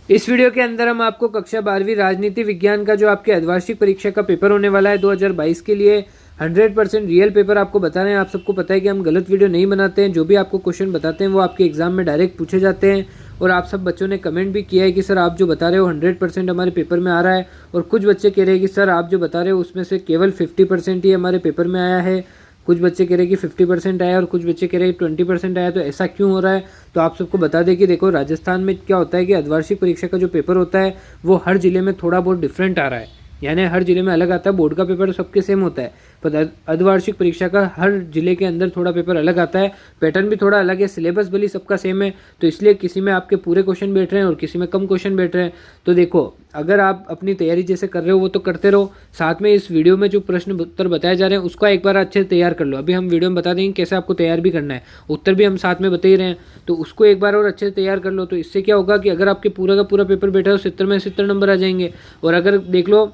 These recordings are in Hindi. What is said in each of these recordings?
इस वीडियो के अंदर हम आपको कक्षा 12वीं राजनीति विज्ञान का जो आपके अर्धवार्षिक परीक्षा का पेपर होने वाला है 2022 के लिए 100% रियल पेपर आपको बता रहे हैं। आप सबको पता है कि हम गलत वीडियो नहीं बनाते हैं, जो भी आपको क्वेश्चन बताते हैं वो आपके एग्जाम में डायरेक्ट पूछे जाते हैं। और आप सब बच्चों ने कमेंट भी किया है कि सर आप जो बता रहे हो 100% हमारे पेपर में आ रहा है, और कुछ बच्चे कह रहे हैं कि सर आप जो बता रहे हो उसमें से केवल 50% ही हमारे पेपर में आया है। कुछ बच्चे कह रहे हैं कि 50% आया और कुछ बच्चे कह रहे हैं 20% आया। तो ऐसा क्यों हो रहा है, तो आप सबको बता दें कि देखो राजस्थान में क्या होता है कि अर्धवार्षिक परीक्षा का जो पेपर होता है वो हर जिले में थोड़ा बहुत डिफरेंट आ रहा है, यानी हर जिले में अलग आता है। बोर्ड का पेपर सबके सेम होता है, पर अर्धवार्षिक परीक्षा का हर जिले के अंदर थोड़ा पेपर अलग आता है, पैटर्न भी थोड़ा अलग है, सिलेबस भले सबका सेम है। तो इसलिए किसी में आपके पूरे क्वेश्चन बैठ रहे हैं और किसी में कम क्वेश्चन बैठ रहे हैं। तो देखो अगर आप अपनी तैयारी जैसे कर रहे हो वो तो करते रहो, साथ में इस वीडियो में जो प्रश्न उत्तर बताए जा रहे हैं उसका एक बार अच्छे से तैयार कर लो। अभी हम वीडियो में बता देंगे कैसे आपको तैयार भी करना है, उत्तर भी हम साथ में बता ही रहे हैं, तो उसको एक बार और अच्छे से तैयार कर लो। तो इससे क्या होगा कि अगर आपके पूरा का पूरा पेपर बैठा है तो 70 में 70 नंबर आ जाएंगे। और अगर देख लो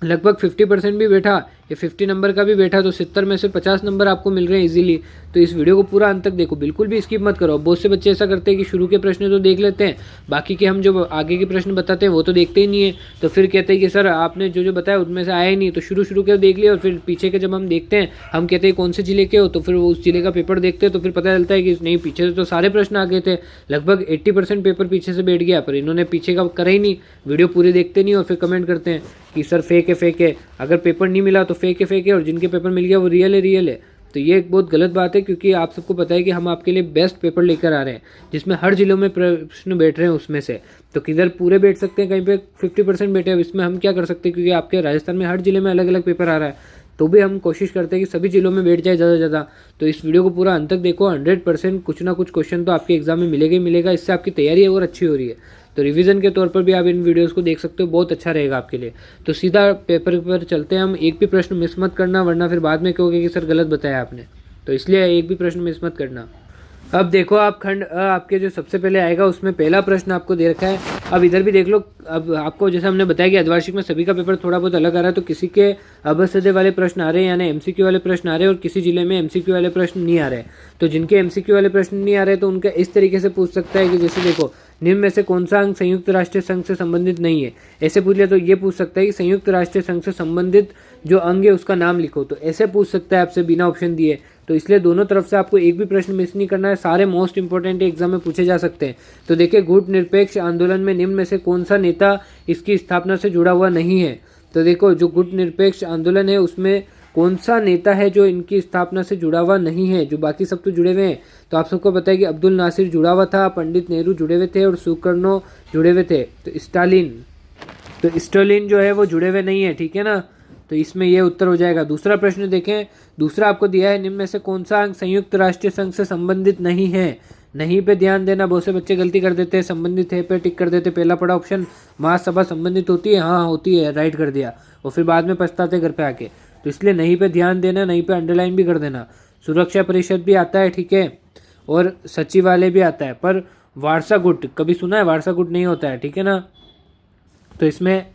लगभग 50% भी बैठा या 50 नंबर का भी बैठा तो 70 में से 50 नंबर आपको मिल रहे हैं इजीली। तो इस वीडियो को पूरा अंत तक देखो, बिल्कुल भी स्किप मत करो। बहुत से बच्चे ऐसा करते हैं कि शुरू के प्रश्न तो देख लेते हैं, बाकी के हम जो आगे के प्रश्न बताते हैं वो तो देखते ही नहीं है। तो फिर कहते हैं कि सर आपने जो जो बताया उनमें से आया ही नहीं, तो शुरू के देख लिया और फिर पीछे के जब हम देखते हैं हम कहते हैं कौन से जिले के हो, तो फिर वो उस जिले का पेपर देखते हैं तो फिर पता चलता है कि नहीं पीछे से तो सारे प्रश्न आ गए थे, लगभग 80% पेपर पीछे से बैठ गया, पर इन्होंने पीछे का करा ही नहीं। वीडियो पूरी देखते नहीं और फिर कमेंट करते हैं कि सर फेक है। अगर पेपर नहीं मिला तो फेक है और जिनके पेपर मिल गया वो रियल है। तो ये एक बहुत गलत बात है, क्योंकि आप सबको पता है कि हम आपके लिए बेस्ट पेपर लेकर आ रहे हैं जिसमें हर जिलों में प्रश्न बैठ रहे हैं उसमें से। तो किधर पूरे बैठ सकते हैं, कहीं पे 50% बैठे हैं, इसमें हम क्या कर सकते हैं, क्योंकि आपके राजस्थान में हर जिले में अलग अलग पेपर आ रहा है। तो भी हम कोशिश करते हैं कि सभी जिलों में बैठ जाए ज़्यादा से ज़्यादा। तो इस वीडियो को पूरा अंत तक देखो, 100% कुछ ना कुछ क्वेश्चन तो आपके एग्जाम में मिलेगा ही मिलेगा। इससे आपकी तैयारी और अच्छी हो रही है, तो रिवीजन के तौर पर भी आप इन वीडियोस को देख सकते हो, बहुत अच्छा रहेगा आपके लिए। तो सीधा पेपर पर चलते हैं हम, एक भी प्रश्न मिस मत करना वरना फिर बाद में कहोगे कि सर गलत बताया आपने। तो इसलिए एक भी प्रश्न मिस मत करना। अब देखो आप खंड आपके जो सबसे पहले आएगा उसमें पहला प्रश्न आपको दे रखा है। अब इधर भी देख लो, अब आपको जैसे हमने बताया कि अर्धवार्षिक में सभी का पेपर थोड़ा बहुत अलग आ रहा है, तो किसी के अबसदे वाले प्रश्न आ रहे हैं यानी एमसीक्यू वाले प्रश्न आ रहे हैं, और किसी जिले में एमसीक्यू वाले प्रश्न नहीं आ रहे हैं। तो जिनके एमसीक्यू वाले प्रश्न नहीं आ रहे तो उनका इस तरीके से पूछ सकता है कि जैसे देखो निम्न में से कौन सा अंग संयुक्त राष्ट्र संघ से संबंधित नहीं है, ऐसे पूछ लिया। तो ये पूछ सकता है कि संयुक्त राष्ट्र संघ से संबंधित जो अंग है उसका नाम लिखो, तो ऐसे पूछ सकता है आपसे बिना ऑप्शन दिए। तो इसलिए दोनों तरफ से आपको एक भी प्रश्न मिस नहीं करना है, सारे मोस्ट इंपॉर्टेंट एग्जाम में पूछे जा सकते हैं। तो देखिए गुट निरपेक्ष आंदोलन में निम्न में से कौन सा नेता इसकी स्थापना से जुड़ा हुआ नहीं है। तो देखो जो गुट निरपेक्ष आंदोलन है उसमें कौन सा नेता है जो इनकी स्थापना से जुड़ा हुआ नहीं है, जो बाकी सब तो जुड़े हुए हैं। तो आप सबको पता है कि अब्दुल नासिर जुड़ा हुआ था, पंडित नेहरू जुड़े हुए थे और सुकर्णो जुड़े हुए थे। तो स्टालिन जो है वो जुड़े हुए नहीं है, ठीक है ना। तो इसमें ये उत्तर हो जाएगा। दूसरा प्रश्न देखें, दूसरा आपको दिया है निम्न में से कौन सा अंग संयुक्त राष्ट्र संघ से संबंधित नहीं है। नहीं पे ध्यान देना, बहुत से बच्चे गलती कर देते हैं, संबंधित है पे टिक कर देते। पहला पड़ा ऑप्शन महासभा संबंधित होती है, हाँ होती है, राइट कर दिया, और फिर बाद में पछताते घर पे आके। तो इसलिए नहीं पे ध्यान देना, नहीं पे अंडरलाइन भी कर देना। सुरक्षा परिषद भी आता है, ठीक है, और सचिवालय भी आता है, पर वारसा गुट कभी सुना है? वारसा गुट नहीं होता है, ठीक है ना। तो इसमें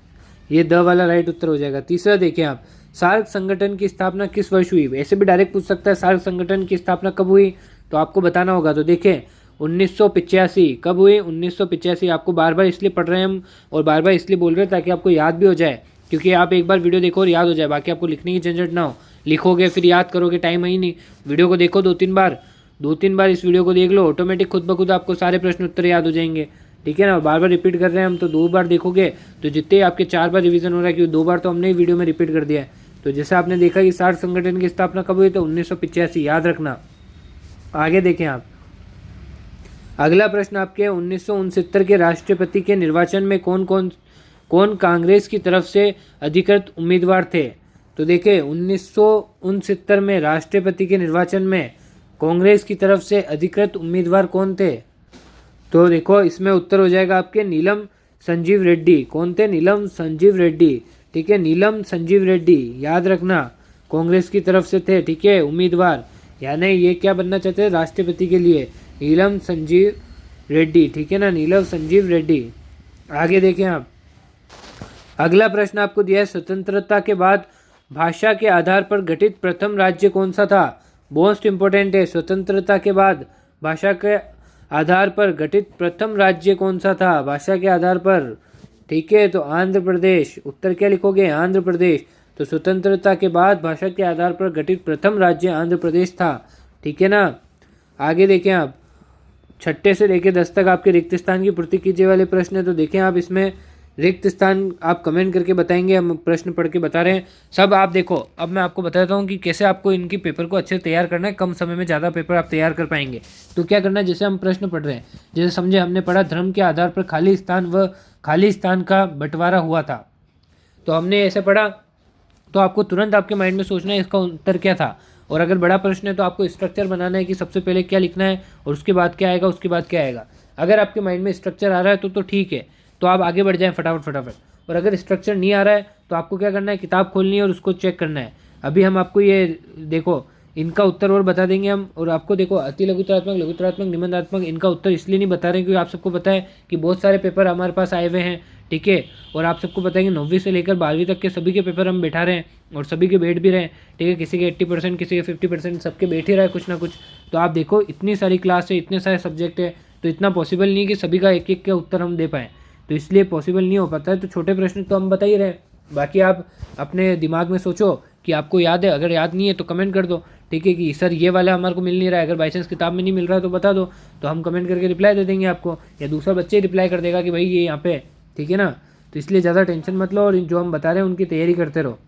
ये द वाला राइट उत्तर हो जाएगा। तीसरा देखिए आप, सार्क संगठन की स्थापना किस वर्ष हुई? ऐसे भी डायरेक्ट पूछ सकता है सार्क संगठन की स्थापना कब हुई, तो आपको बताना होगा। तो देखिए 1985 कब हुई? 1985। आपको बार बार इसलिए पढ़ रहे हैं हम और बार बार इसलिए बोल रहे हैं ताकि आपको याद भी हो जाए, क्योंकि आप एक बार वीडियो देखो और याद हो जाए, बाकी आपको लिखने की झंझट ना हो। लिखोगे फिर याद करोगे, टाइम है ही नहीं। वीडियो को देखो दो तीन बार इस वीडियो को देख लो, ऑटोमेटिक खुद ब खुद आपको सारे प्रश्न उत्तर याद हो जाएंगे, ठीक है ना। बार बार रिपीट कर रहे हैं हम, तो 2 बार देखोगे तो जितने आपके 4 बार रिवीजन हो रहा है, क्योंकि 2 बार तो हमने ही वीडियो में रिपीट कर दिया है। तो जैसे आपने देखा कि सार्क संगठन की स्थापना कब हुई, तो 1985, याद रखना। आगे देखें आप, अगला प्रश्न आपके 1969 के राष्ट्रपति के निर्वाचन में कौन कांग्रेस की तरफ से अधिकृत उम्मीदवार थे। तो देखिए 1969 में राष्ट्रपति के निर्वाचन में कांग्रेस की तरफ से अधिकृत उम्मीदवार कौन थे? तो देखो इसमें उत्तर हो जाएगा आपके नीलम संजीव रेड्डी। कौन थे? नीलम संजीव रेड्डी, ठीक है, नीलम संजीव रेड्डी, याद रखना, कांग्रेस की तरफ से थे, ठीक है, उम्मीदवार। यानी ये क्या बनना चाहते हैं? राष्ट्रपति के लिए नीलम संजीव रेड्डी, ठीक है ना, नीलम संजीव रेड्डी। आगे देखें आप, अगला प्रश्न आपको दिया है, स्वतंत्रता के बाद भाषा के आधार पर गठित प्रथम राज्य कौन सा था? मोस्ट इंपोर्टेंट है, स्वतंत्रता के बाद भाषा के आधार पर गठित प्रथम राज्य कौन सा था? भाषा के आधार पर, ठीक है, तो आंध्र प्रदेश। उत्तर क्या लिखोगे? आंध्र प्रदेश। तो स्वतंत्रता के बाद भाषा के आधार पर गठित प्रथम राज्य आंध्र प्रदेश था, ठीक है ना। आगे देखें आप, 6 से लेकर 10 तक आपके रिक्त स्थान की पूर्ति कीजिए वाले प्रश्न है। तो देखें आप, इसमें रिक्त स्थान आप कमेंट करके बताएंगे, हम प्रश्न पढ़ के बता रहे हैं सब। आप देखो, अब मैं आपको बताता हूँ कि कैसे आपको इनकी पेपर को अच्छे से तैयार करना है, कम समय में ज़्यादा पेपर आप तैयार कर पाएंगे। तो क्या करना है, जैसे हम प्रश्न पढ़ रहे हैं, जैसे समझे हमने पढ़ा धर्म के आधार पर खाली स्थान व खाली स्थान का बंटवारा हुआ था। तो हमने ऐसे पढ़ा, तो आपको तुरंत आपके माइंड में सोचना है इसका उत्तर क्या था। और अगर बड़ा प्रश्न है तो आपको स्ट्रक्चर बनाना है कि सबसे पहले क्या लिखना है और उसके बाद क्या आएगा, उसके बाद क्या आएगा। अगर आपके माइंड में स्ट्रक्चर आ रहा है तो ठीक है, तो आप आगे बढ़ जाएं फटाफट। और अगर स्ट्रक्चर नहीं आ रहा है तो आपको क्या करना है, किताब खोलनी है और उसको चेक करना है। अभी हम आपको ये देखो, इनका उत्तर और बता देंगे हम। और आपको देखो, अति लघुतरात्मक, लघुतरात्मक, निबंधात्मक, इनका उत्तर इसलिए नहीं बता रहे क्योंकि आप सबको पता है कि बहुत सारे पेपर हमारे पास आए हुए हैं, ठीक है। और आप सबको पता है कि 9वीं से लेकर 12वीं तक के सभी के पेपर हम बैठा रहे हैं और सभी के बैठ भी रहे हैं, ठीक है। किसी के 80%, किसी के 50%, सबके बैठ ही रहा है कुछ ना कुछ। तो आप देखो, इतनी सारी क्लास है, इतने सारे सब्जेक्ट है, तो इतना पॉसिबल नहीं है कि सभी का एक एक का उत्तर हम दे पाएँ। तो इसलिए पॉसिबल नहीं हो पाता है। तो छोटे प्रश्न तो हम बता ही रहे हैं, बाकी आप अपने दिमाग में सोचो कि आपको याद है। अगर याद नहीं है तो कमेंट कर दो, ठीक है, कि सर ये वाला हमारे को मिल नहीं रहा है। अगर बाई चांस किताब में नहीं मिल रहा है तो बता दो, तो हम कमेंट करके रिप्लाई दे देंगे आपको, या दूसरा बच्चे ही रिप्लाई कर देगा कि भाई ये यहाँ पे है, ठीक है ना। तो इसलिए ज़्यादा टेंशन मत लो और जो हम बता रहे हैं उनकी तैयारी करते रहो।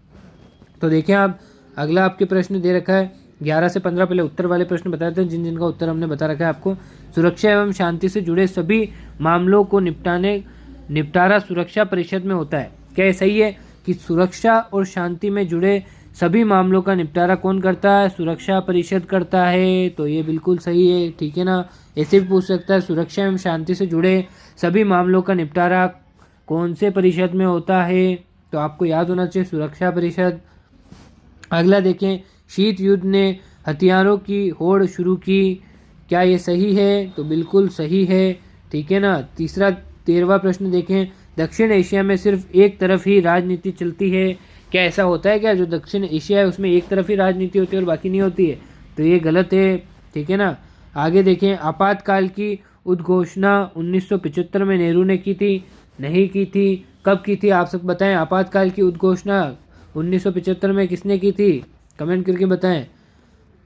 तो देखें आप, अगला आपके प्रश्न दे रखा है 11 से 15। पहले उत्तर वाले प्रश्न बता देते हैं जिन जिनका उत्तर हमने बता रखा है आपको। सुरक्षा एवं शांति से जुड़े सभी मामलों को निपटारा सुरक्षा परिषद में होता है। क्या ये सही है कि सुरक्षा और शांति में जुड़े सभी मामलों का निपटारा कौन करता है? सुरक्षा परिषद करता है। तो ये बिल्कुल सही है, ठीक है ना। ऐसे भी पूछ सकता है, सुरक्षा एवं शांति से जुड़े सभी मामलों का निपटारा कौन से परिषद में होता है? तो आपको याद होना चाहिए, सुरक्षा परिषद। अगला देखें, शीत युद्ध ने हथियारों की होड़ शुरू की। क्या ये सही है? तो बिल्कुल सही है, ठीक है ना। 13वां प्रश्न देखें, दक्षिण एशिया में सिर्फ एक तरफ ही राजनीति चलती है। क्या ऐसा होता है क्या, जो दक्षिण एशिया है उसमें एक तरफ ही राजनीति होती है और बाकी नहीं होती है? तो ये गलत है, ठीक है ना। आगे देखें, आपातकाल की उद्घोषणा 1975 में नेहरू ने की थी, नहीं की थी, कब की थी आप सब बताएं। आपातकाल की उद्घोषणा 1975 में किसने की थी? कमेंट करके बताएं।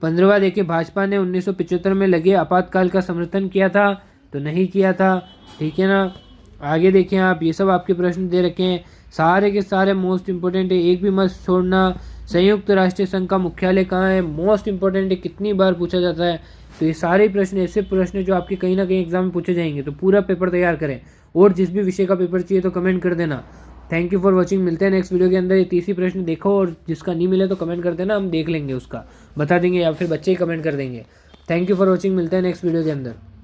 15वां देखिए, भाजपा ने 1975 में लगे आपातकाल का समर्थन किया था, तो नहीं किया था, ठीक है ना। आगे देखें आप, ये सब आपके प्रश्न दे रखे हैं, सारे के सारे मोस्ट इंपॉर्टेंट है, एक भी मत छोड़ना। संयुक्त राष्ट्र संघ का मुख्यालय कहाँ है? मोस्ट इंपॉर्टेंट है, कितनी बार पूछा जाता है। तो ये सारे प्रश्न ऐसे प्रश्न जो आपके कहीं ना कहीं एग्जाम में पूछे जाएंगे, तो पूरा पेपर तैयार करें। और जिस भी विषय का पेपर चाहिए तो कमेंट कर देना। Thank you for watching. मिलते हैं नेक्स्ट वीडियो के अंदर। ये 30 प्रश्न देखो और जिसका नहीं मिले तो कमेंट कर देना, हम देख लेंगे, उसका बता देंगे, या फिर बच्चे ही कमेंट कर देंगे। Thank you for watching. मिलते हैं नेक्स्ट वीडियो के अंदर।